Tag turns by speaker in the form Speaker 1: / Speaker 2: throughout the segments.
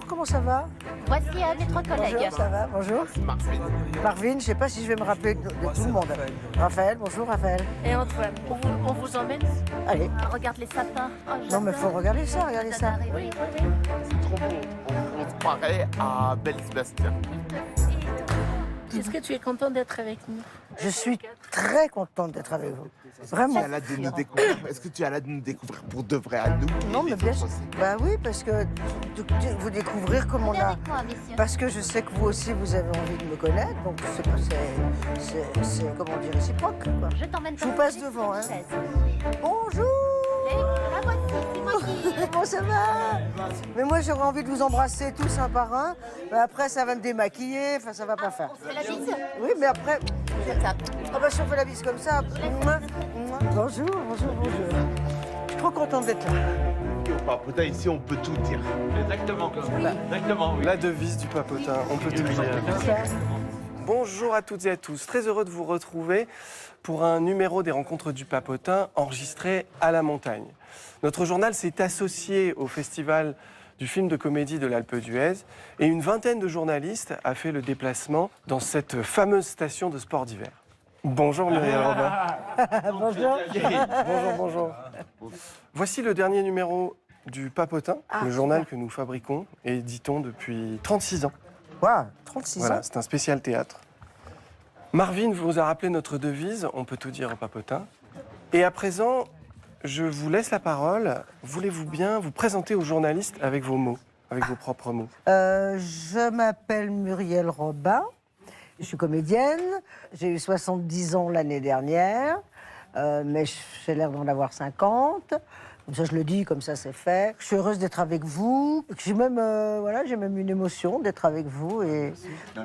Speaker 1: comment ça va?
Speaker 2: Voici mes trois collègues.
Speaker 1: Bonjour, ça va, bonjour. Marvin, je ne sais pas si je vais me rappeler de tout le monde. Raphaël, bonjour Raphaël.
Speaker 2: Et Antoine, on vous emmène?
Speaker 1: Allez.
Speaker 2: Regarde les sapins. Oh,
Speaker 1: Non mais faut regarder ça, regardez ça.
Speaker 2: Oui, oui, oui.
Speaker 3: C'est trop beau. On se croirait à Belle-Sébastien.
Speaker 2: Est-ce que tu es content d'être avec nous?
Speaker 1: Je suis très contente d'être avec vous. Vraiment.
Speaker 3: Tu as hâte de nous découvrir. Est-ce que tu as hâte de nous découvrir pour de vrai à nous?
Speaker 1: Non
Speaker 3: les
Speaker 1: mais bien
Speaker 3: autres
Speaker 1: sûr.
Speaker 3: aussi
Speaker 1: Bah oui, parce que vous découvrir comme on
Speaker 2: Venez
Speaker 1: a...
Speaker 2: avec moi, messieurs.
Speaker 1: Parce que je sais que vous aussi, vous avez envie de me connaître, donc c'est comment dire, réciproque, quoi.
Speaker 2: Je t'emmène
Speaker 1: Je vous passe devant, hein. Bonjour.
Speaker 2: La voici, c'est moi qui...
Speaker 1: Comment ça va? Mais moi, j'aurais envie de vous embrasser tous un par un. Mais après, ça va me démaquiller, enfin, ça va pas faire.
Speaker 2: On se fait la bise?
Speaker 1: Oui, mais après...
Speaker 2: Comme ça.
Speaker 1: Ah bah, si on fait la bise comme ça... Mouah, mouah. Bonjour, bonjour, bonjour. Je suis trop contente d'être là.
Speaker 3: Au Papotin, ici, on peut tout dire.
Speaker 4: Exactement, exactement, oui.
Speaker 5: La devise du Papotin, on peut tout dire. Bonjour à toutes et à tous, très heureux de vous retrouver pour un numéro des Rencontres du Papotin enregistré à la montagne. Notre journal s'est associé au festival du film de comédie de l'Alpe d'Huez et une vingtaine de journalistes a fait le déplacement dans cette fameuse station de sport d'hiver. Bonjour Muriel Robin.
Speaker 1: Bonjour.
Speaker 5: Bonjour. Voici le dernier numéro du Papotin, le journal que nous fabriquons et éditons depuis 36 ans.
Speaker 1: Waouh, 36
Speaker 5: Voilà,
Speaker 1: ans.
Speaker 5: c'est un spécial théâtre. Marvin vous a rappelé notre devise, on peut tout dire au Papotin. Et à présent, je vous laisse la parole. Voulez-vous bien vous présenter aux journalistes avec vos mots, avec vos propres mots?
Speaker 1: Je m'appelle Muriel Robin, je suis comédienne, j'ai eu 70 ans l'année dernière, mais j'ai l'air d'en avoir 50. Comme ça, je le dis, comme ça, c'est fait. Je suis heureuse d'être avec vous. J'ai même, j'ai même une émotion d'être avec vous,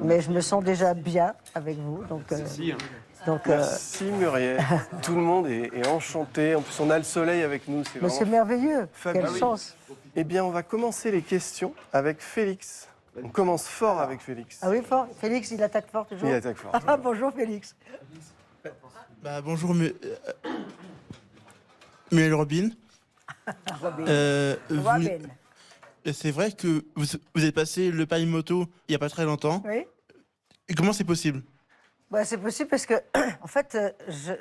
Speaker 1: mais je me sens déjà bien avec vous.
Speaker 5: Merci Muriel. Tout le monde est enchanté. En plus, on a le soleil avec nous.
Speaker 1: Mais c'est merveilleux.
Speaker 5: fabuleux.
Speaker 1: Quelle chance.
Speaker 5: Eh bien, on va commencer les questions avec Félix. On commence fort avec Félix.
Speaker 1: Ah oui, fort. Félix, il attaque fort toujours.
Speaker 5: Il attaque fort.
Speaker 1: Ah, bonjour Félix.
Speaker 6: Bonjour, Muriel Robin.
Speaker 1: Robin.
Speaker 6: C'est vrai que vous avez passé le permis moto il n'y a pas très longtemps.
Speaker 1: Oui.
Speaker 6: Et comment c'est possible?
Speaker 1: Bah, c'est possible parce que, en fait,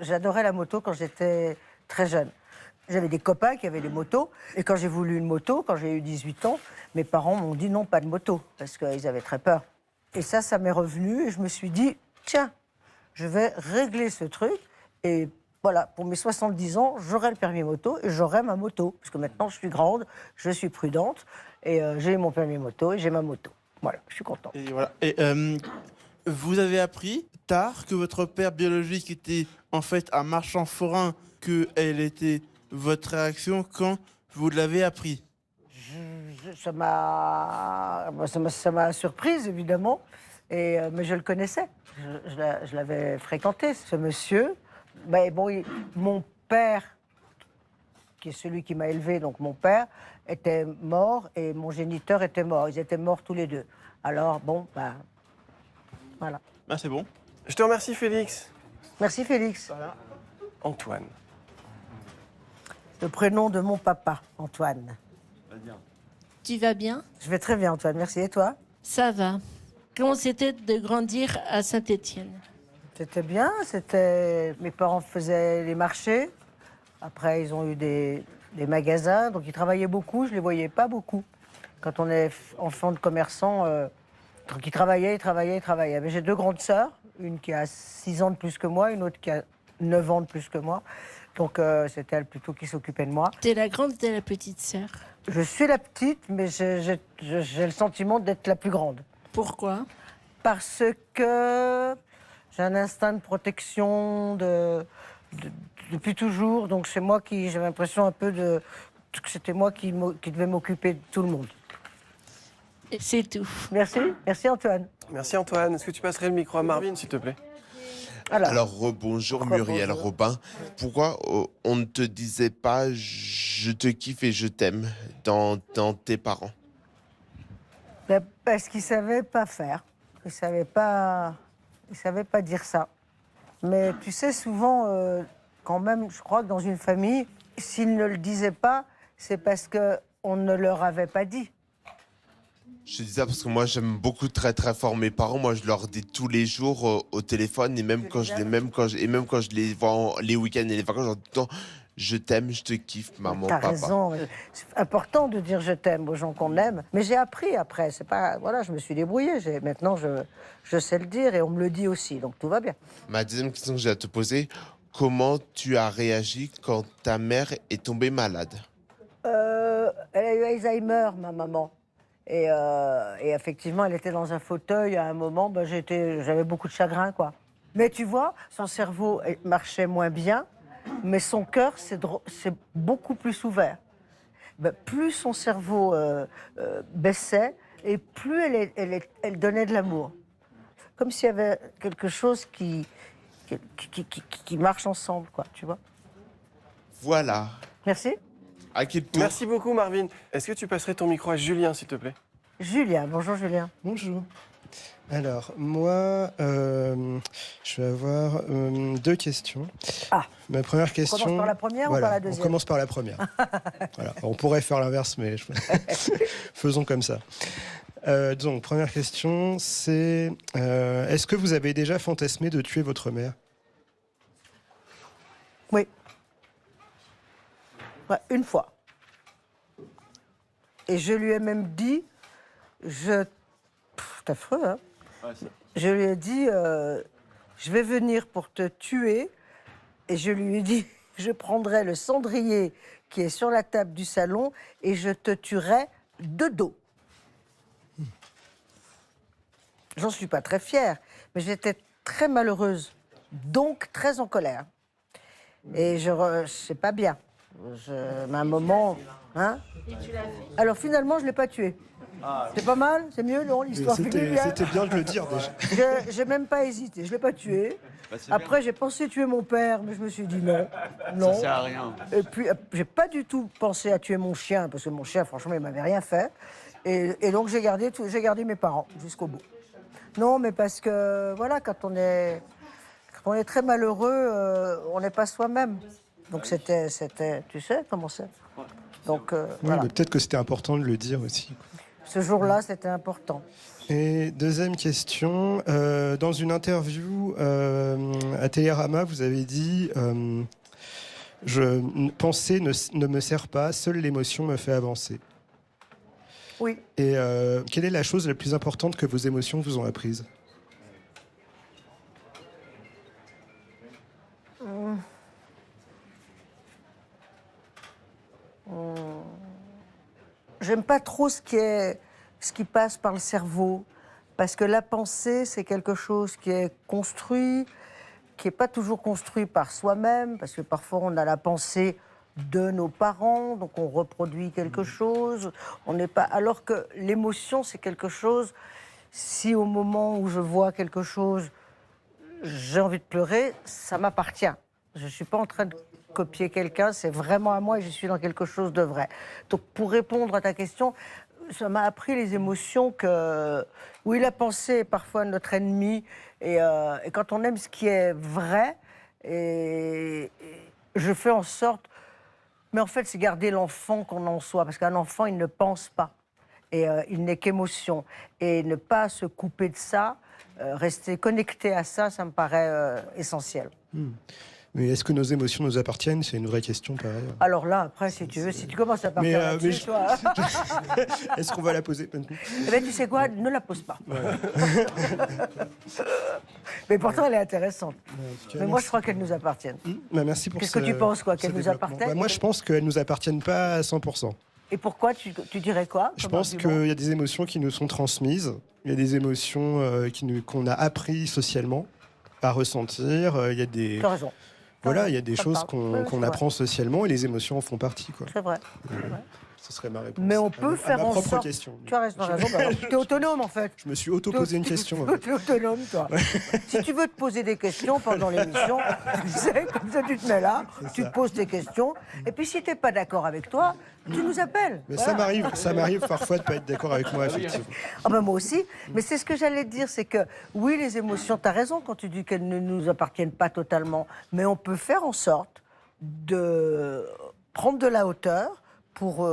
Speaker 1: j'adorais la moto quand j'étais très jeune. J'avais des copains qui avaient des motos. Et quand j'ai voulu une moto, quand j'ai eu 18 ans, mes parents m'ont dit non, pas de moto, parce qu'ils avaient très peur. Et ça m'est revenu et je me suis dit, tiens, je vais régler ce truc. Et voilà, pour mes 70 ans, j'aurai le permis moto et j'aurai ma moto. Parce que maintenant, je suis grande, je suis prudente, et j'ai mon permis moto et j'ai ma moto. Voilà, je suis contente.
Speaker 6: Et voilà. Et vous avez appris tard que votre père biologique était en fait un marchand forain, qu'elle était votre réaction quand vous l'avez appris?
Speaker 1: Ça m'a surprise, évidemment, mais je le connaissais. Je l'avais fréquenté, ce monsieur. Mais bon, mon père, qui est celui qui m'a élevé, donc mon père, était mort et mon géniteur était mort. Ils étaient morts tous les deux. Alors, voilà.
Speaker 6: Ah, c'est bon.
Speaker 5: Je te remercie Félix.
Speaker 1: Merci Félix.
Speaker 5: Antoine.
Speaker 1: Le prénom de mon papa, Antoine.
Speaker 2: Tu vas bien?
Speaker 1: Je vais très bien, Antoine. Merci. Et toi?
Speaker 2: Ça va. Comment c'était de grandir à Saint-Étienne?
Speaker 1: C'était bien. Mes parents faisaient les marchés. Après, ils ont eu des magasins. Donc, ils travaillaient beaucoup. Je ne les voyais pas beaucoup. Quand on est enfant de commerçant, donc ils travaillaient. Mais j'ai deux grandes sœurs. Une qui a 6 ans de plus que moi, une autre qui a 9 ans de plus que moi. Donc, c'était elle plutôt qui s'occupait de moi.
Speaker 2: T'es la grande ou t'es la petite sœur?
Speaker 1: Je suis la petite, mais j'ai le sentiment d'être la plus grande.
Speaker 2: Pourquoi?
Speaker 1: Parce que j'ai un instinct de protection depuis toujours. Donc c'est moi j'ai l'impression un peu que c'était moi qui devais m'occuper de tout le monde.
Speaker 2: Et c'est tout.
Speaker 1: Merci Antoine.
Speaker 5: Merci Antoine. Est-ce que tu passerais le micro à Marvin, s'il te plaît?
Speaker 3: Alors, rebonjour Muriel Robin. Pourquoi on ne te disait pas « je te kiffe et je t'aime » dans tes parents?
Speaker 1: Parce qu'ils ne savaient pas faire. Ils ne savaient pas dire ça. Mais tu sais, souvent, quand même, je crois que dans une famille, s'ils ne le disaient pas, c'est parce qu'on ne leur avait pas dit.
Speaker 3: Je te dis ça parce que moi, j'aime beaucoup très très fort mes parents. Moi, je leur dis tous les jours au téléphone et même quand je les vois les week-ends et les vacances, je leur dis tout le temps, je t'aime, je te kiffe, maman,
Speaker 1: T'as
Speaker 3: papa.
Speaker 1: raison. C'est important de dire je t'aime aux gens qu'on aime. Mais j'ai appris après. C'est pas, voilà, je me suis débrouillée. Maintenant, je sais le dire et on me le dit aussi. Donc tout va bien.
Speaker 3: Ma deuxième question que j'ai à te poser, comment tu as réagi quand ta mère est tombée malade?
Speaker 1: Elle a eu Alzheimer, ma maman. Et effectivement, elle était dans un fauteuil à un moment. Ben, j'avais beaucoup de chagrin, quoi. Mais tu vois, son cerveau marchait moins bien, mais son cœur c'est beaucoup plus ouvert. Ben, plus son cerveau baissait, et plus elle donnait de l'amour. Comme s'il y avait quelque chose qui marche ensemble, quoi, tu vois.
Speaker 3: Voilà.
Speaker 1: Merci.
Speaker 3: À qui le tour?
Speaker 5: Merci beaucoup, Marvin. Est-ce que tu passerais ton micro à Julien, s'il te plaît?
Speaker 1: Julien, bonjour Julien.
Speaker 7: Bonjour. Alors, moi, je vais avoir 2 questions.
Speaker 1: Ah.
Speaker 7: Ma première question...
Speaker 1: On commence par la première
Speaker 7: voilà,
Speaker 1: ou par la deuxième?
Speaker 7: On commence par la première. Voilà. On pourrait faire l'inverse, mais faisons comme ça. Donc, première question, c'est... est-ce que vous avez déjà fantasmé de tuer votre mère?
Speaker 1: Oui. Ouais, une fois. Et je lui ai même dit, c'est affreux, hein. Je lui ai dit, je vais venir pour te tuer. Et je lui ai dit, je prendrai le cendrier qui est sur la table du salon et je te tuerai de dos. J'en suis pas très fière, mais j'étais très malheureuse, donc très en colère. Et c'est pas bien. À un moment, hein. Alors finalement, je l'ai pas tué. C'est pas mal, c'est mieux, non, l'histoire finit bien.
Speaker 7: C'était bien de le dire déjà.
Speaker 1: J'ai même pas hésité, je l'ai pas tué. Après, j'ai pensé tuer mon père, mais je me suis dit non, non.
Speaker 4: Ça sert à rien.
Speaker 1: Et puis, j'ai pas du tout pensé à tuer mon chien, parce que mon chien, franchement, il m'avait rien fait. Et donc, j'ai gardé mes parents jusqu'au bout. Non, mais parce que, voilà, quand on est très malheureux, on n'est pas soi-même. Donc, c'était, tu sais comment c'est. Donc,
Speaker 7: Oui,
Speaker 1: voilà.
Speaker 7: mais peut-être que c'était important de le dire aussi.
Speaker 1: Ce jour-là, c'était important.
Speaker 7: Et deuxième question, dans une interview à Télérama, vous avez dit penser ne me sert pas, seule l'émotion me fait avancer.
Speaker 1: Oui.
Speaker 7: Et quelle est la chose la plus importante que vos émotions vous ont apprise?
Speaker 1: J'aime pas trop ce qui passe par le cerveau, parce que la pensée, c'est quelque chose qui est construit, qui n'est pas toujours construit par soi-même, parce que parfois on a la pensée de nos parents, donc on reproduit quelque chose. On n'est pas. Alors que l'émotion, c'est quelque chose. Si au moment où je vois quelque chose, j'ai envie de pleurer, ça m'appartient. Je ne suis pas en train de copier quelqu'un, c'est vraiment à moi et je suis dans quelque chose de vrai. Donc pour répondre à ta question, ça m'a appris les émotions que... Oui, la pensée est parfois notre ennemi et quand on aime ce qui est vrai, et je fais en sorte... Mais en fait, c'est garder l'enfant qu'on en soit, parce qu'un enfant, il ne pense pas. Et il n'est qu'émotion. Et ne pas se couper de ça, rester connecté à ça, ça me paraît essentiel.
Speaker 7: Mais est-ce que nos émotions nous appartiennent? C'est une vraie question, pareil.
Speaker 1: Alors là, après, si tu veux, si tu commences à partir là-dessus, toi...
Speaker 7: Est-ce qu'on va la poser maintenant?
Speaker 1: Eh bien, tu sais quoi? Ne la pose pas. Ouais. Mais pourtant, elle est intéressante. Mais moi, je crois qu'elles nous appartiennent.
Speaker 7: Bah, merci pour
Speaker 1: Qu'est-ce que tu penses, quoi? Qu'elles nous appartiennent?
Speaker 7: Moi, je pense qu'elles ne nous appartiennent pas à 100%.
Speaker 1: Et pourquoi? Tu dirais quoi?
Speaker 7: Je pense qu'il y a des émotions qui nous sont transmises. Il y a des émotions qu'on a appris socialement à ressentir. Il y a des...
Speaker 1: Tu as raison.
Speaker 7: Voilà, il y a des choses qu'on apprend socialement et les émotions en font partie.
Speaker 1: C'est vrai.
Speaker 7: Ce serait ma réponse.
Speaker 1: Mais on peut faire en sorte...
Speaker 7: question.
Speaker 1: Tu as raison. Tu es autonome, en fait.
Speaker 7: Je me suis auto-posé une question.
Speaker 1: Tu es autonome, toi. Ouais. Si tu veux te poser des questions pendant l'émission, tu sais, comme ça, tu te mets là, tu te poses tes questions. Et puis, si tu n'es pas d'accord avec toi, tu nous appelles.
Speaker 7: Mais
Speaker 1: voilà.
Speaker 7: ça m'arrive parfois de ne pas être d'accord avec moi, effectivement.
Speaker 1: Ah ben moi aussi. Mais c'est ce que j'allais te dire, c'est que, oui, les émotions, tu as raison quand tu dis qu'elles ne nous appartiennent pas totalement. Mais on peut faire en sorte de prendre de la hauteur pour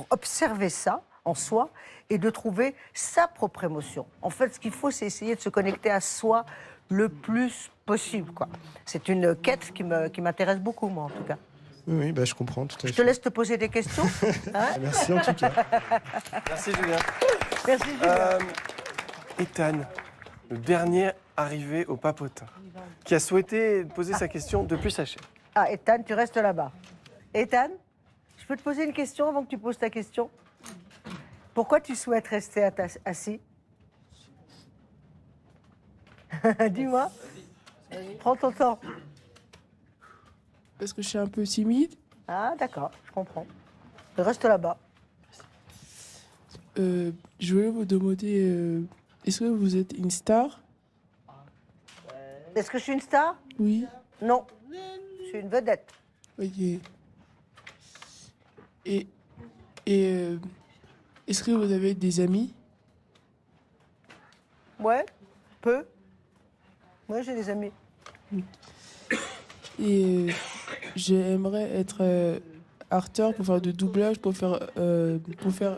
Speaker 1: observer ça en soi et de trouver sa propre émotion. En fait, ce qu'il faut, c'est essayer de se connecter à soi le plus possible, quoi. C'est une quête qui m'intéresse beaucoup, moi, en tout cas.
Speaker 7: Oui, bah, je comprends tout à fait.
Speaker 1: Je te laisse te poser des questions. Hein.
Speaker 7: Merci en tout cas.
Speaker 5: Merci Julien.
Speaker 1: Merci, Julien.
Speaker 5: Ethan, le dernier arrivé au papotin, qui a souhaité poser sa question depuis sa chaise.
Speaker 1: Ah, Ethan, tu restes là-bas. Ethan, je peux te poser une question avant que tu poses ta question? Pourquoi tu souhaites rester assis? Dis-moi. Prends ton temps.
Speaker 8: Parce que je suis un peu timide.
Speaker 1: Ah, d'accord, je comprends. Reste là-bas.
Speaker 8: Je voulais vous demander, est-ce que vous êtes une star?
Speaker 1: Est-ce que je suis une star?
Speaker 8: Oui.
Speaker 1: Non. Je suis une vedette.
Speaker 8: Ok. Et est-ce que vous avez des amis?
Speaker 1: Ouais, peu. Ouais, j'ai des amis.
Speaker 8: Et j'aimerais être acteur pour faire du doublage, pour faire...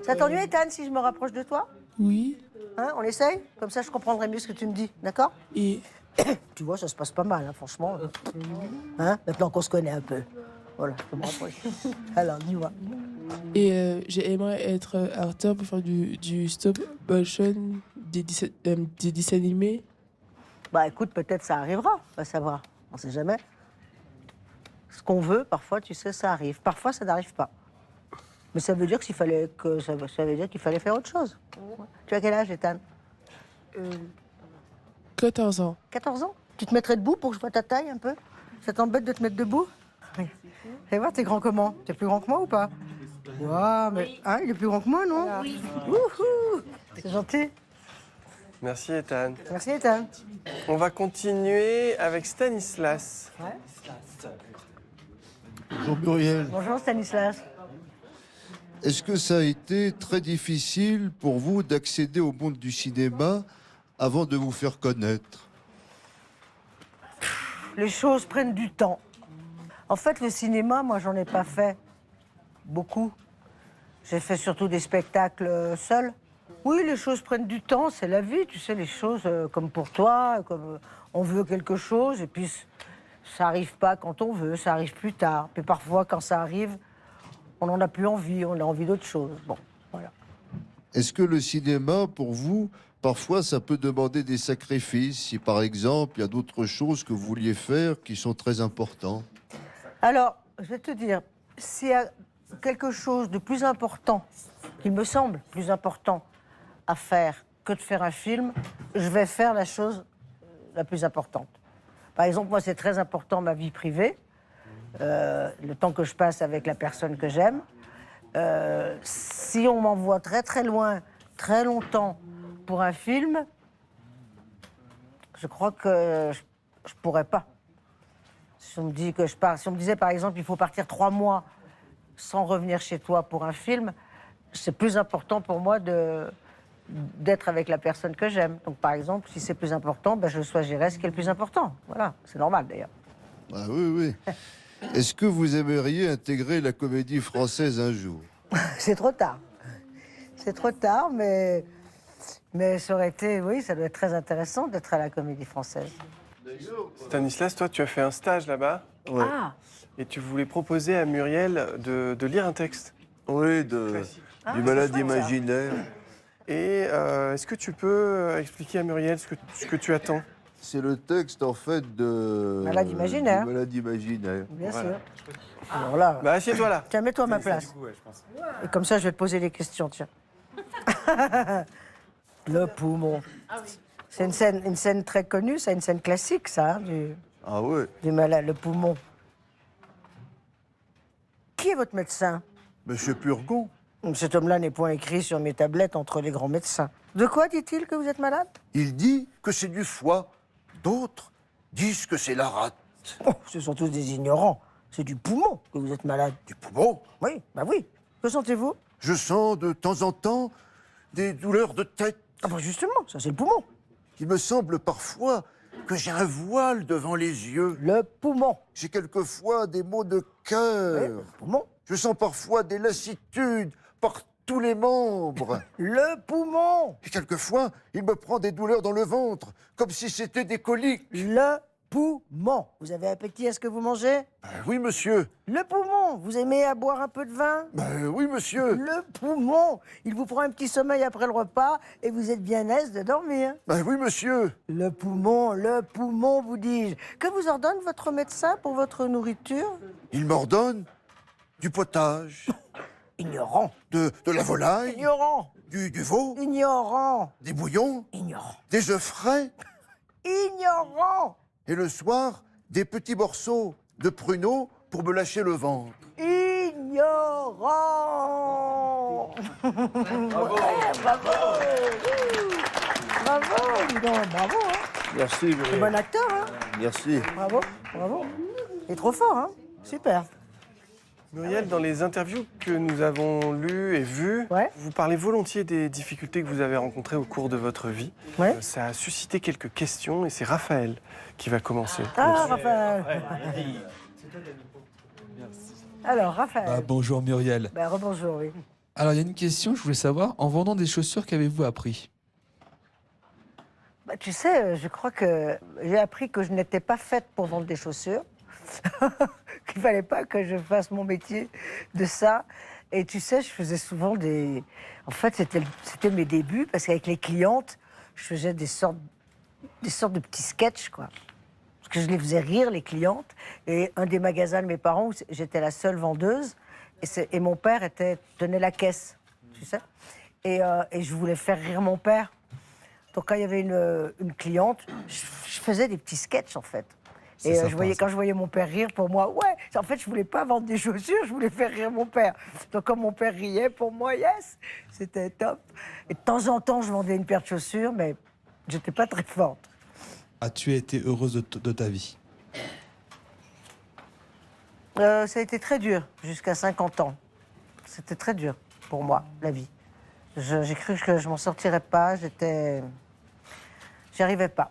Speaker 1: Ça t'ennuie, Ethan, si je me rapproche de toi?
Speaker 8: Oui.
Speaker 1: Hein, on essaye? Comme ça, je comprendrai mieux ce que tu me dis, d'accord?
Speaker 8: Et
Speaker 1: Tu vois, ça se passe pas mal, hein, franchement. Hein, maintenant qu'on se connaît un peu. Voilà, je peux me rapprocher. Alors, dis-moi.
Speaker 8: j'aimerais être acteur pour faire du stop motion, des dessins animés.
Speaker 1: Bah écoute, peut-être ça arrivera, on va savoir. On sait jamais. Ce qu'on veut, parfois, tu sais, ça arrive. Parfois, ça n'arrive pas. Mais ça veut dire ça veut dire qu'il fallait faire autre chose. Tu as quel âge, Ethan?
Speaker 8: 14 ans.
Speaker 1: 14 ans? Tu te mettrais debout pour que je vois ta taille un peu? Ça t'embête de te mettre debout? Oui. Fais voir, t'es grand comment? T'es plus grand que moi ou pas? Waouh, mais hein, il est plus grand que moi, non? Oui. Wouhou! C'est gentil.
Speaker 5: Merci Ethan.
Speaker 1: Merci, Ethan.
Speaker 5: On va continuer avec Stanislas.
Speaker 9: Bonjour Muriel.
Speaker 1: Bonjour, Stanislas.
Speaker 9: Est-ce que ça a été très difficile pour vous d'accéder au monde du cinéma avant de vous faire connaître?
Speaker 1: Les choses prennent du temps. En fait, le cinéma, moi, j'en ai pas fait beaucoup. J'ai fait surtout des spectacles seuls. Oui, les choses prennent du temps, c'est la vie, tu sais, les choses comme pour toi, comme on veut quelque chose, et puis ça arrive pas quand on veut, ça arrive plus tard. Puis parfois, quand ça arrive, on n'en a plus envie, on a envie d'autre chose. Bon, voilà.
Speaker 9: Est-ce que le cinéma, pour vous, parfois, ça peut demander des sacrifices, si par exemple, il y a d'autres choses que vous vouliez faire qui sont très importantes?
Speaker 1: Alors, je vais te dire, s'il y a quelque chose de plus important, qu'il me semble plus important à faire que de faire un film, je vais faire la chose la plus importante. Par exemple, moi, c'est très important ma vie privée, le temps que je passe avec la personne que j'aime. Si on m'envoie très très loin, très longtemps pour un film, je crois que je pourrais pas. Si on me dit que je pars, si on me disait par exemple il faut partir 3 mois sans revenir chez toi pour un film, c'est plus important pour moi d'être avec la personne que j'aime. Donc par exemple, si c'est plus important, ben, je choisirai ce qui est le plus important. Voilà, c'est normal d'ailleurs.
Speaker 9: Ah oui, oui. Est-ce que vous aimeriez intégrer la Comédie Française un jour?
Speaker 1: C'est trop tard. C'est trop tard, mais ça aurait été, oui, ça doit être très intéressant d'être à la Comédie Française.
Speaker 5: Stanislas, toi, tu as fait un stage là-bas.
Speaker 9: Ouais.
Speaker 1: Ah,
Speaker 5: Et tu voulais proposer à Muriel de lire un texte.
Speaker 9: Oui,
Speaker 5: Classique.
Speaker 9: du malade
Speaker 1: chouette, ça.
Speaker 9: imaginaire.
Speaker 5: Et est-ce que tu peux expliquer à Muriel ce que tu attends?
Speaker 9: C'est le texte, en fait, de...
Speaker 1: Malade imaginaire.
Speaker 9: du malade imaginaire.
Speaker 1: bien
Speaker 5: Voilà.
Speaker 1: sûr. Alors là,
Speaker 5: Bah, assieds-toi là.
Speaker 1: tiens, mets-toi à ma place. Et comme ça, je vais te poser les questions, tiens. Le poumon. C'est une scène très connue, c'est une scène classique, ça, hein,
Speaker 9: Ah ouais.
Speaker 1: du malade, le poumon. Qui est votre médecin?
Speaker 9: Monsieur Purgon.
Speaker 1: Cet homme-là n'est point écrit sur mes tablettes entre les grands médecins. De quoi dit-il que vous êtes malade?
Speaker 10: Il dit que c'est du foie. D'autres disent que c'est la rate.
Speaker 1: Oh, ce sont tous des ignorants. C'est du poumon que vous êtes malade.
Speaker 10: Du poumon.
Speaker 1: Oui, bah oui. Que sentez-vous?
Speaker 10: Je sens de temps en temps des douleurs de tête.
Speaker 1: Ah bah justement, ça c'est le poumon.
Speaker 10: Il me semble parfois que j'ai un voile devant les yeux.
Speaker 1: Le poumon.
Speaker 10: J'ai quelquefois des maux de
Speaker 1: Oui,
Speaker 10: cœur.
Speaker 1: le poumon.
Speaker 10: Je sens parfois des lassitudes tous les membres.
Speaker 1: Le poumon.
Speaker 10: Et quelquefois, il me prend des douleurs dans le ventre, comme si c'était des coliques.
Speaker 1: Le poumon. Vous avez appétit à ce que vous mangez?
Speaker 10: Oui, monsieur.
Speaker 1: Le poumon. Vous aimez à boire un peu de vin?
Speaker 10: Oui, monsieur.
Speaker 1: Le poumon. Il vous prend un petit sommeil après le repas et vous êtes bien aise de dormir.
Speaker 10: Oui, monsieur.
Speaker 1: Le poumon, vous dis-je. Que vous ordonne votre médecin pour votre nourriture?
Speaker 10: Il m'ordonne du potage,
Speaker 1: Ignorant.
Speaker 10: de la volaille,
Speaker 1: Ignorant.
Speaker 10: du veau,
Speaker 1: Ignorant.
Speaker 10: des bouillons,
Speaker 1: Ignorant.
Speaker 10: des œufs frais,
Speaker 1: Ignorant.
Speaker 10: et le soir, des petits morceaux de pruneaux pour me lâcher le ventre.
Speaker 1: Ignorant. Bravo. Bravo. Bravo, dis donc, bravo. Hein.
Speaker 10: Merci,
Speaker 1: C'est
Speaker 10: Muriel.
Speaker 1: bon acteur, hein.
Speaker 10: Merci.
Speaker 1: Bravo, bravo. Il est trop fort, hein. Super.
Speaker 5: Muriel, dans les interviews que nous avons lues et vues, vous parlez volontiers des difficultés que vous avez rencontrées au cours de votre vie.
Speaker 1: Ouais.
Speaker 5: Ça a suscité quelques questions et c'est Raphaël qui va commencer.
Speaker 1: Ah, Raphaël. Alors, Raphaël.
Speaker 11: Bonjour Muriel.
Speaker 1: Rebonjour, oui.
Speaker 11: Alors il y a une question, je voulais savoir, en vendant des chaussures, qu'avez-vous appris?
Speaker 1: Tu sais, je crois que j'ai appris que je n'étais pas faite pour vendre des chaussures. Qu'il fallait pas que je fasse mon métier de ça. Et tu sais, je faisais souvent des... En fait, c'était mes débuts, parce qu'avec les clientes, je faisais des sortes de petits sketchs, quoi. Parce que je les faisais rire, les clientes. Et un des magasins de mes parents, où j'étais la seule vendeuse, et mon père tenait la caisse, tu sais. Et je voulais faire rire mon père. Donc quand il y avait une cliente, je faisais des petits sketchs, en fait. Et quand je voyais mon père rire, pour moi, ouais, en fait, je voulais pas vendre des chaussures, je voulais faire rire mon père. Donc, quand mon père riait, pour moi, yes, c'était top. Et de temps en temps, je vendais une paire de chaussures, mais j'étais pas très forte.
Speaker 11: As-tu été heureuse de ta vie?
Speaker 1: Ça a été très dur, jusqu'à 50 ans. C'était très dur pour moi, la vie. J'ai cru que je m'en sortirais pas, j'y arrivais pas.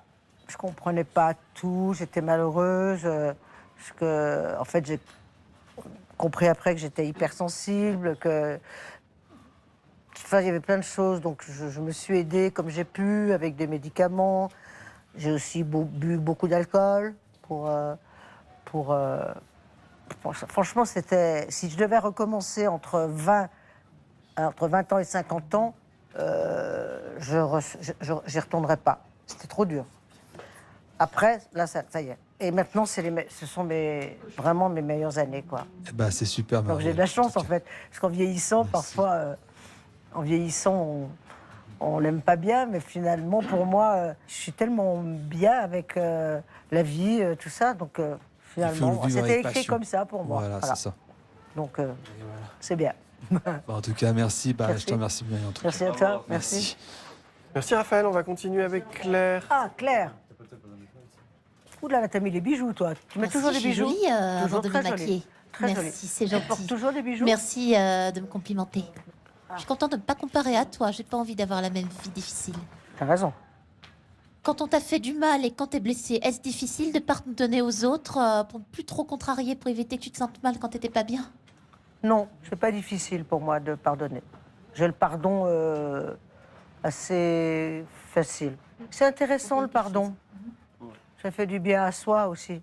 Speaker 1: Je comprenais pas tout, j'étais malheureuse. En fait, j'ai compris après que j'étais hypersensible, que... Enfin, il y avait plein de choses, donc je me suis aidée comme j'ai pu, avec des médicaments. J'ai aussi bu beaucoup d'alcool Franchement, c'était... Si je devais recommencer entre 20 ans et 50 ans, j'y retournerais pas. C'était trop dur. Après, là, ça y est. Et maintenant, ce sont vraiment mes meilleures années, quoi.
Speaker 11: C'est super,
Speaker 1: Donc j'ai de la chance, en fait. Parce qu'en vieillissant, parfois, on n'aime pas bien, mais finalement, pour moi, je suis tellement bien avec la vie, tout ça. Donc, finalement, c'était écrit comme ça pour moi.
Speaker 11: Voilà. C'est ça.
Speaker 1: Donc, c'est bien.
Speaker 11: En tout cas, merci.
Speaker 1: Merci.
Speaker 11: Je te remercie bien.
Speaker 1: Merci à toi. Merci.
Speaker 5: Merci Raphaël, on va continuer avec Claire.
Speaker 1: Ah, Claire. Ouh là, t'as mis les bijoux, toi. Tu mets toujours des bijoux?
Speaker 12: Jolie avant de me maquiller.
Speaker 1: Très
Speaker 12: Merci, c'est
Speaker 1: Tu
Speaker 12: gentil.
Speaker 1: portes toujours des bijoux?
Speaker 12: Merci de me complimenter. Je suis contente de ne pas comparer à toi. J'ai pas envie d'avoir la même vie difficile.
Speaker 1: T'as raison.
Speaker 12: Quand on t'a fait du mal et quand t'es blessé, est-ce difficile de pardonner aux autres pour ne plus trop contrarier, pour éviter que tu te sentes mal quand t'étais pas bien?
Speaker 1: Non, c'est pas difficile pour moi de pardonner. J'ai le pardon assez facile. C'est intéressant, le pardon. Ça fait du bien à soi aussi.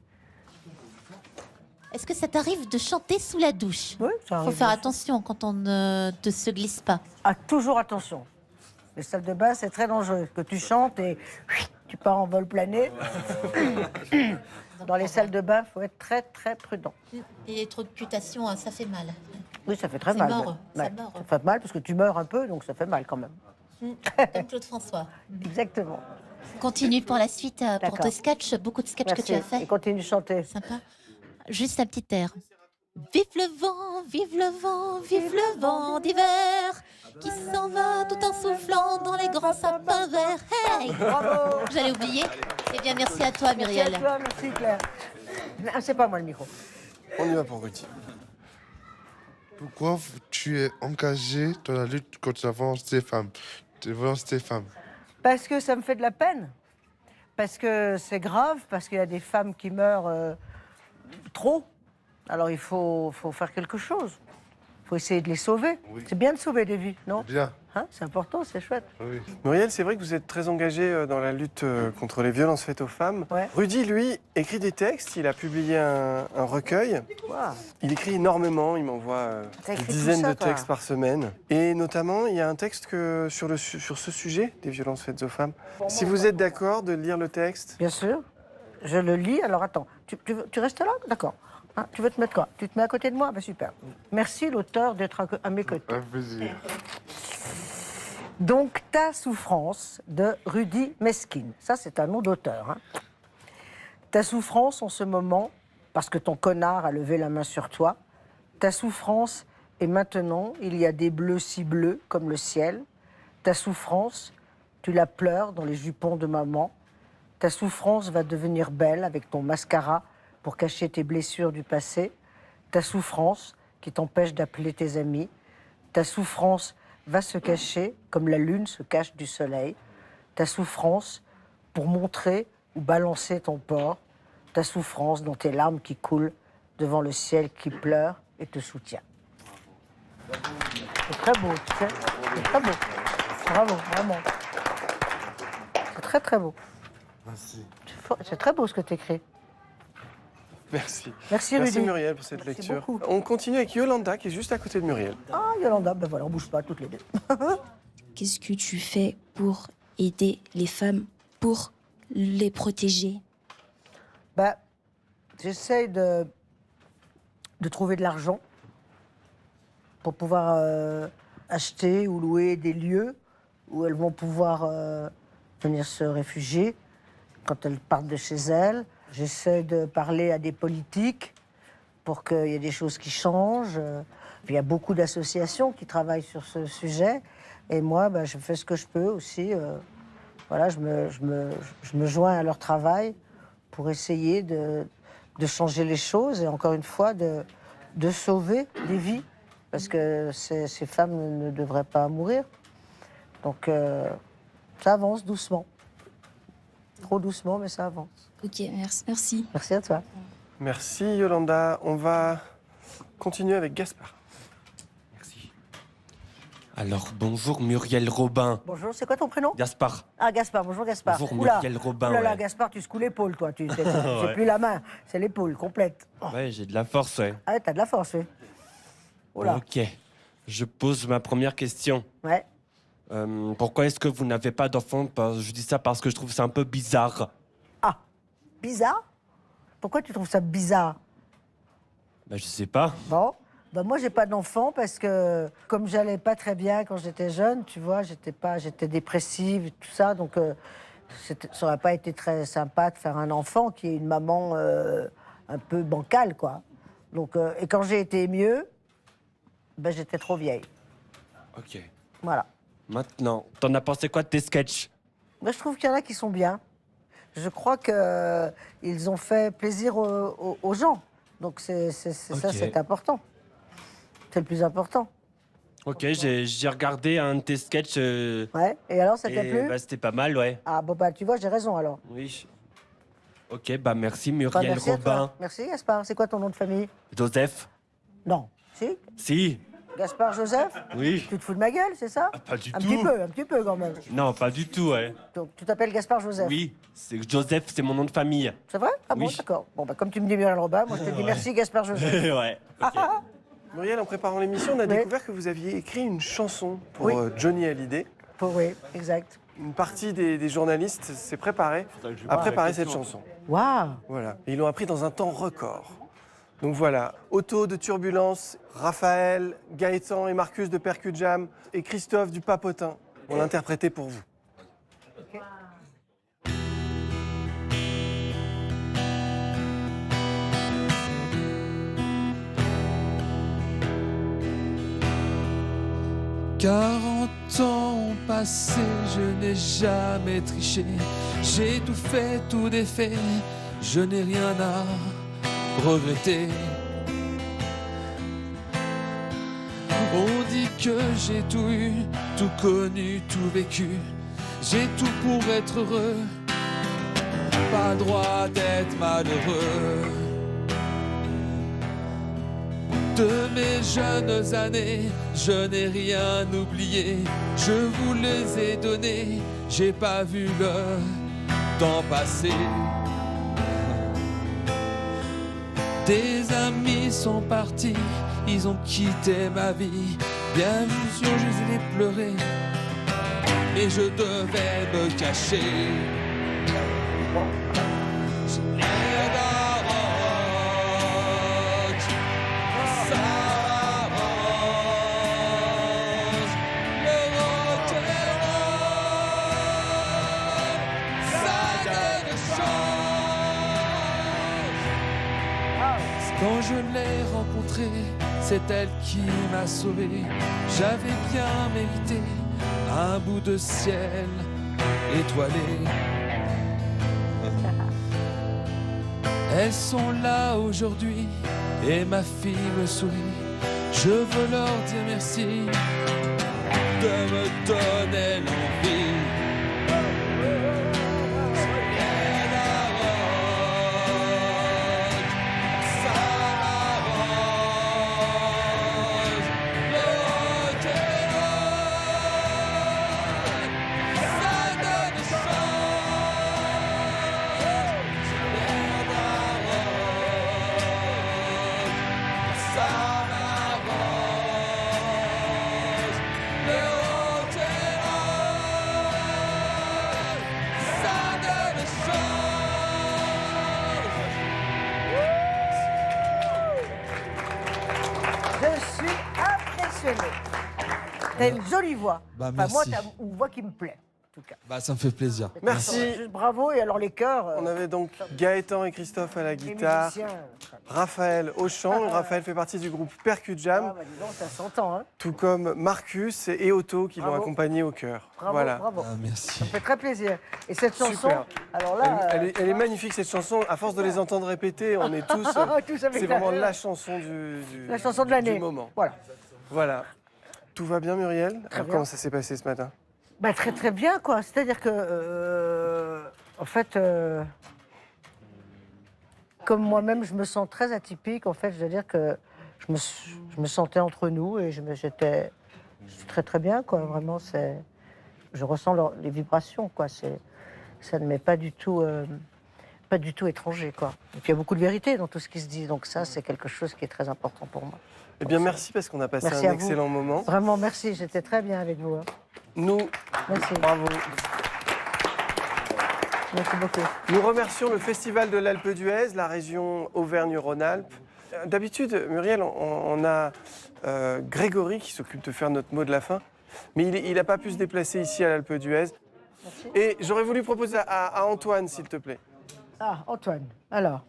Speaker 12: Est-ce que ça t'arrive de chanter sous la douche?
Speaker 1: Oui, ça arrive.
Speaker 12: Faut faire attention quand on ne te se glisse pas.
Speaker 1: Ah, toujours attention. Les salles de bain, c'est très dangereux. Que tu chantes et tu pars en vol plané. Dans les salles de bain, il faut être très, très prudent.
Speaker 12: Et trop de putations, ça fait mal.
Speaker 1: Oui, ça fait très
Speaker 12: C'est
Speaker 1: mal.
Speaker 12: mort,
Speaker 1: ouais.
Speaker 12: ça mord.
Speaker 1: Ça fait mal parce que tu meurs un peu, donc ça fait mal quand même.
Speaker 12: Comme Claude François.
Speaker 1: Exactement.
Speaker 12: Continue pour la suite, pour
Speaker 1: D'accord.
Speaker 12: tes sketchs, beaucoup de sketchs
Speaker 1: Merci.
Speaker 12: que tu as fait.
Speaker 1: Et continue de chanter.
Speaker 12: Sympa. Juste un petit air. Vive le vent, vive le vent, vive le vent d'hiver qui s'en va tout en soufflant dans les grands sapins verts. Hey!
Speaker 1: Bravo.
Speaker 12: J'allais oublier. Eh bien, merci à toi, Muriel.
Speaker 1: Merci à toi, merci Claire. Ah, c'est pas moi le micro.
Speaker 5: On y va pour Rudy.
Speaker 3: Pourquoi tu es engagé dans la lutte contre la violence des femmes?
Speaker 1: Parce que ça me fait de la peine. Parce que c'est grave, parce qu'il y a des femmes qui meurent trop. Alors il faut faire quelque chose. Il faut essayer de les sauver. C'est bien de sauver des vies, non?
Speaker 9: Bien.
Speaker 1: Hein, c'est important, c'est chouette.
Speaker 9: Oui.
Speaker 5: Muriel, c'est vrai que vous êtes très engagée dans la lutte contre les violences faites aux femmes.
Speaker 1: Ouais.
Speaker 5: Rudy, lui, écrit des textes. Il a publié un recueil.
Speaker 1: Wow.
Speaker 5: Il écrit énormément. Il m'envoie
Speaker 1: T'as
Speaker 5: des
Speaker 1: écrit
Speaker 5: dizaines
Speaker 1: tout ça,
Speaker 5: de
Speaker 1: toi
Speaker 5: textes par semaine. Et notamment, il y a un texte sur ce sujet des violences faites aux femmes. Si vous êtes d'accord de lire le texte.
Speaker 1: Bien sûr. Je le lis. Alors attends, tu restes là? D'accord. Hein, tu veux te mettre quoi? Tu te mets à côté de moi? Ben, super. Merci l'auteur d'être à mes côtés.
Speaker 9: Un plaisir.
Speaker 1: Donc, Ta souffrance de Rudy Meskin. Ça, c'est un nom d'auteur. Hein. Ta souffrance en ce moment, parce que ton connard a levé la main sur toi. Ta souffrance, et maintenant, il y a des bleus si bleus comme le ciel. Ta souffrance, tu la pleures dans les jupons de maman. Ta souffrance va devenir belle avec ton mascara pour cacher tes blessures du passé. Ta souffrance qui t'empêche d'appeler tes amis. Ta souffrance va se cacher comme la lune se cache du soleil. Ta souffrance pour montrer ou balancer ton porc. Ta souffrance dans tes larmes qui coulent devant le ciel qui pleure et te soutient. C'est très beau, tu sais. C'est très beau. Bravo, vraiment. C'est très très beau.
Speaker 9: Merci.
Speaker 1: C'est très beau ce que tu écris.
Speaker 5: Merci.
Speaker 1: Merci Rudy.
Speaker 5: Merci Muriel pour cette
Speaker 1: Merci
Speaker 5: lecture.
Speaker 1: beaucoup.
Speaker 5: On continue avec Yolanda qui est juste à côté de Muriel.
Speaker 1: Ah, Yolanda, ben voilà, on bouge pas toutes les deux.
Speaker 13: Qu'est-ce que tu fais pour aider les femmes, pour les protéger?
Speaker 1: Ben, j'essaye de trouver de l'argent pour pouvoir acheter ou louer des lieux où elles vont pouvoir venir se réfugier quand elles partent de chez elles. J'essaie de parler à des politiques pour qu'il y ait des choses qui changent. Il y a beaucoup d'associations qui travaillent sur ce sujet. Et moi, ben, je fais ce que je peux aussi. Voilà, je me joins à leur travail pour essayer de changer les choses et encore une fois de sauver des vies. Parce que ces femmes ne devraient pas mourir. Donc ça avance doucement. Trop doucement, mais ça avance.
Speaker 13: Ok, merci.
Speaker 1: Merci à toi.
Speaker 5: Merci Yolanda. On va continuer avec Gaspard.
Speaker 14: Alors, bonjour Muriel Robin.
Speaker 1: Bonjour, c'est quoi ton prénom?
Speaker 14: Gaspard.
Speaker 1: Ah, Gaspard, bonjour Gaspard.
Speaker 14: Bonjour
Speaker 1: Oula,
Speaker 14: Muriel Robin.
Speaker 1: oula là,
Speaker 14: ouais.
Speaker 1: Gaspard, tu secoues l'épaule, toi. C'est
Speaker 14: Ouais.
Speaker 1: plus la main, c'est l'épaule complète. Oh.
Speaker 14: Ouais, j'ai de la force, ouais.
Speaker 1: Ah, t'as de la force, oui. Oula.
Speaker 14: Ok. Je pose ma première question.
Speaker 1: Ouais.
Speaker 14: Pourquoi est-ce que vous n'avez pas d'enfant? Je dis ça parce que je trouve ça un peu bizarre.
Speaker 1: Ah, bizarre? Pourquoi tu trouves ça bizarre?
Speaker 14: Bah, je sais pas.
Speaker 1: Bon, ben moi j'ai pas d'enfant parce que comme j'allais pas très bien quand j'étais jeune, tu vois, j'étais dépressive et tout ça, donc ça aurait pas été très sympa de faire un enfant qui est une maman un peu bancale, quoi. Donc et quand j'ai été mieux, ben j'étais trop vieille.
Speaker 14: Ok.
Speaker 1: Voilà.
Speaker 14: Maintenant, t'en as pensé quoi de tes sketchs?
Speaker 1: Ben, je trouve qu'il y en a qui sont bien. Je crois que ils ont fait plaisir aux gens. Donc ça, c'est important. C'est le plus important.
Speaker 14: Ok, j'ai regardé un de tes sketchs.
Speaker 1: Ouais, et alors, ça t'a
Speaker 14: et,
Speaker 1: plu?
Speaker 14: bah, c'était pas mal, ouais.
Speaker 1: Ah bon, bah tu vois, j'ai raison alors.
Speaker 14: Oui. Ok, bah merci
Speaker 1: Bah,
Speaker 14: Muriel
Speaker 1: merci à toi.
Speaker 14: Robin.
Speaker 1: Merci Gaspard. C'est quoi ton nom de famille?
Speaker 14: Joseph?
Speaker 1: Non. Si?
Speaker 14: Si.
Speaker 1: Gaspard Joseph?
Speaker 14: Oui.
Speaker 1: Tu te fous de ma gueule, c'est ça?
Speaker 14: Pas du
Speaker 1: un
Speaker 14: tout.
Speaker 1: Un petit peu quand même.
Speaker 14: Non, pas du tout, ouais.
Speaker 1: Donc tu t'appelles Gaspard Joseph?
Speaker 14: Oui, c'est Joseph, c'est mon nom de famille.
Speaker 1: C'est vrai? Ah bon,
Speaker 14: Oui.
Speaker 1: d'accord. Bon, bah comme tu me dis Muriel Robin, moi je te dis
Speaker 14: Ouais.
Speaker 1: merci Gaspard Joseph.
Speaker 14: Ouais.
Speaker 5: Muriel, en préparant l'émission, on a découvert que vous aviez écrit une chanson pour
Speaker 1: Oui.
Speaker 5: Johnny Hallyday.
Speaker 1: Oui, exact.
Speaker 5: Une partie des journalistes s'est préparée à préparer cette chanson.
Speaker 1: Waouh!
Speaker 5: Voilà. Et ils l'ont appris dans un temps record. Donc voilà, Otto de Turbulence, Raphaël, Gaëtan et Marcus de Percut Jam et Christophe du Papotin vont l'interpréter pour vous.
Speaker 11: « 40 ans ont passé, je n'ai jamais triché. J'ai tout fait, tout défait, je n'ai rien à regretter. On dit que j'ai tout eu, tout connu, tout vécu. J'ai tout pour être heureux, pas le droit d'être malheureux. De mes jeunes années, je n'ai rien oublié. Je vous les ai donnés, j'ai pas vu le temps passer. Des amis sont partis, ils ont quitté ma vie. Bien sûr, je les ai pleurés et je devais me cacher. Quand je l'ai rencontrée, c'est elle qui m'a sauvé. J'avais bien mérité un bout de ciel étoilé. Elles sont là aujourd'hui et ma fille me sourit. Je veux leur dire merci de me donner l'envie.
Speaker 1: T'as une jolie voix.
Speaker 11: Bah,
Speaker 1: Enfin, moi,
Speaker 11: merci.
Speaker 1: t'as une voix qui me plaît, en tout cas.
Speaker 11: Bah, ça me fait plaisir.
Speaker 5: Merci.
Speaker 1: Juste bravo. Et alors, les chœurs.
Speaker 5: On avait donc Gaëtan et Christophe à la guitare,
Speaker 1: musiciens.
Speaker 5: Raphaël au chant. Raphaël fait partie du groupe Percu Jam,
Speaker 1: Ah, bah, dis donc, ça s'entend, hein.
Speaker 5: tout comme Marcus et Otto qui l'ont
Speaker 1: Bravo.
Speaker 5: accompagné au chœur.
Speaker 1: Bravo,
Speaker 5: Voilà.
Speaker 1: bravo.
Speaker 11: Merci.
Speaker 1: Ça me fait très plaisir. Et cette chanson,
Speaker 5: Super.
Speaker 1: alors là.
Speaker 5: Elle est magnifique cette chanson. À force de les entendre répéter, on est tous.
Speaker 1: Tous avec
Speaker 5: C'est
Speaker 1: la-
Speaker 5: vraiment la chanson
Speaker 1: La chanson de l'année.
Speaker 5: du moment.
Speaker 1: Voilà.
Speaker 5: Voilà. Tout va bien, Muriel? Alors,
Speaker 1: bien.
Speaker 5: comment ça s'est passé ce matin?
Speaker 1: Bah, très très bien, quoi. C'est-à-dire que, en fait, comme moi-même, je me sens très atypique. En fait, je dois dire que je me sentais entre nous et j'étais très très bien, quoi. Vraiment, je ressens les vibrations, quoi. Ça ne m'est pas du tout étranger, quoi. Et puis il y a beaucoup de vérité dans tout ce qui se dit. Donc ça, c'est quelque chose qui est très important pour moi.
Speaker 5: Eh bien, merci parce qu'on a passé
Speaker 1: Merci
Speaker 5: un
Speaker 1: à vous.
Speaker 5: excellent moment.
Speaker 1: Vraiment, merci. J'étais très bien avec vous, hein.
Speaker 5: Nous,
Speaker 1: Merci.
Speaker 5: bravo.
Speaker 1: Merci beaucoup.
Speaker 5: Nous remercions le Festival de l'Alpe d'Huez, la région Auvergne-Rhône-Alpes. D'habitude, Muriel, on a Grégory qui s'occupe de faire notre mot de la fin, mais il n'a pas pu se déplacer ici à l'Alpe d'Huez. Et j'aurais voulu proposer à Antoine, s'il te plaît.
Speaker 1: Ah, Antoine, alors.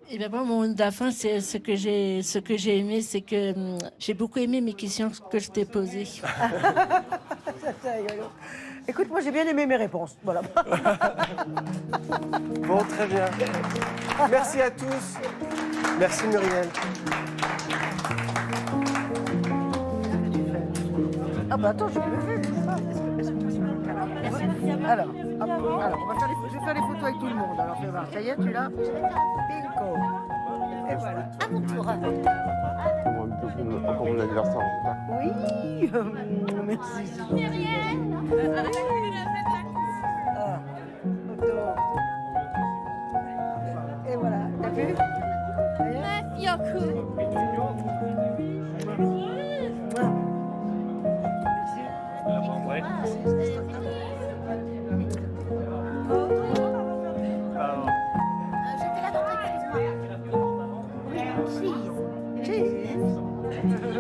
Speaker 2: Et ben moi, mon mot de la fin, c'est ce que j'ai aimé, c'est que j'ai beaucoup aimé mes questions que je t'ai posées.
Speaker 1: Ça, c'est rigolo. Écoute, moi j'ai bien aimé mes réponses. Voilà.
Speaker 5: Bon, très bien. Merci à tous. Merci Muriel.
Speaker 1: Ah bah attends, j'ai plus vu. Alors, hop, alors je vais faire les photos avec tout le monde. Alors fais voir. Ça y est, tu l'as? Bingo. Et voilà. À mon tour.
Speaker 3: Encore mon anniversaire.
Speaker 1: Oui. Merci. c'est gentil. Ah, photo. Et voilà. T'as vu? Cheese.